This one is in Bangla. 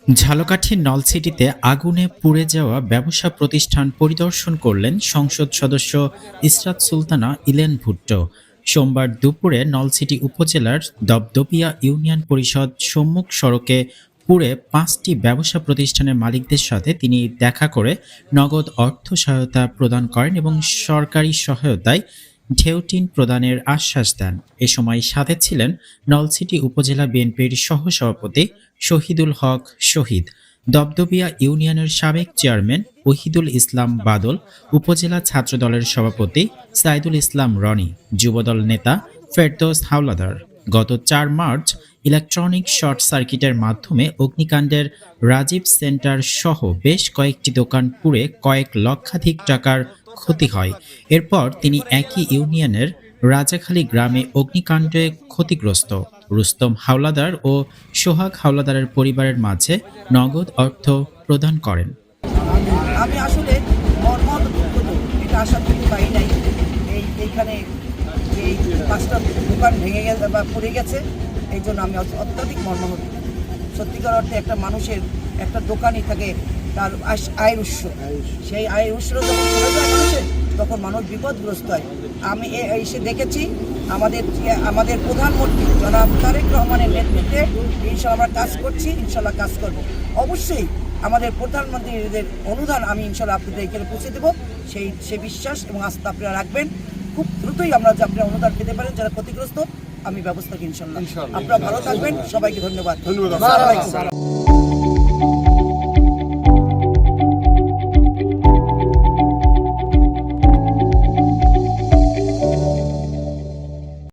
ঝালকাঠির নলছিটিতে আগুনে পুড়ে যাওয়া ব্যবসা প্রতিষ্ঠান পরিদর্শন করলেন সংসদ সদস্য ইসরাত সুলতানা ইলেন ভুট্টো। সোমবার দুপুরে নলছিটি উপজেলার দপদপিয়া ইউনিয়ন পরিষদ সম্মুখ সড়কে পুড়ে ৫টি ব্যবসা প্রতিষ্ঠানের মালিকদের সাথে তিনি দেখা করে নগদ অর্থ সহায়তা প্রদান করেন এবং সরকারি সহায়তায় ঢেউটিন প্রদানের আশ্বাস দেন। এ সময় সাথে ছিলেন নলছিটি উপজেলা বিএনপির সহসভাপতি শহীদুল হক শহীদ, দপদপিয়া ইউনিয়নের সাবেক চেয়ারম্যান ওহিদুল ইসলাম বাদল, উপজেলা ছাত্রদলের সভাপতি সাইদুল ইসলাম রনি, যুবদল নেতা ফেরদৌস হাওলাদার। গত ৪ মার্চ ইলেকট্রনিক শর্ট সার্কিটের মাধ্যমে অগ্নিকাণ্ডের রাজীব সেন্টার সহ বেশ কয়েকটি দোকান পুড়ে কয়েক লক্ষাধিক টাকার ক্ষতি হয়। এরপর তিনি একই ইউনিয়নের রাজাখালী গ্রামে অগ্নিকাণ্ডে ক্ষতিগ্রস্ত রুস্তম হাওলাদার ও সোহাগ হাওলাদারের পরিবারের মাঝে নগদ অর্থ প্রদান করেন। আমি আসলে মর্মাহত দুঃখিত, এটা আশা করতে পারি নাই। এইখানে এই 5টা দোকান ভেঙে গেছে বা পড়ে গেছে, এই জন্য আমি অত্যাধিক মর্মাহত। সত্যিকার অর্থে একটা মানুষের একটা দোকানই থাকে তার আয়ের উৎস, সেই আয়ের উৎস যখন চলে যায় মানুষের, তখন মানুষ বিপদগ্রস্ত হয়। আমি এসে দেখেছি আমাদের প্রধানমন্ত্রী জনাব তারেক রহমানের নেতৃত্বে ইনশাল্লাহ আমরা কাজ করছি, ইনশাল্লাহ কাজ করব। অবশ্যই আমাদের প্রধানমন্ত্রীদের অনুদান আমি ইনশাল্লাহ আপনাদের এখানে পৌঁছে দেবো, সেই বিশ্বাস এবং আস্থা আপনারা রাখবেন। খুব দ্রুতই আমরা যে আপনারা অনুদান পেতে পারেন যারা ক্ষতিগ্রস্ত, আমি ব্যবস্থা ইনশাল্লাহ। আপনারা ভালো থাকবেন, সবাইকে ধন্যবাদ।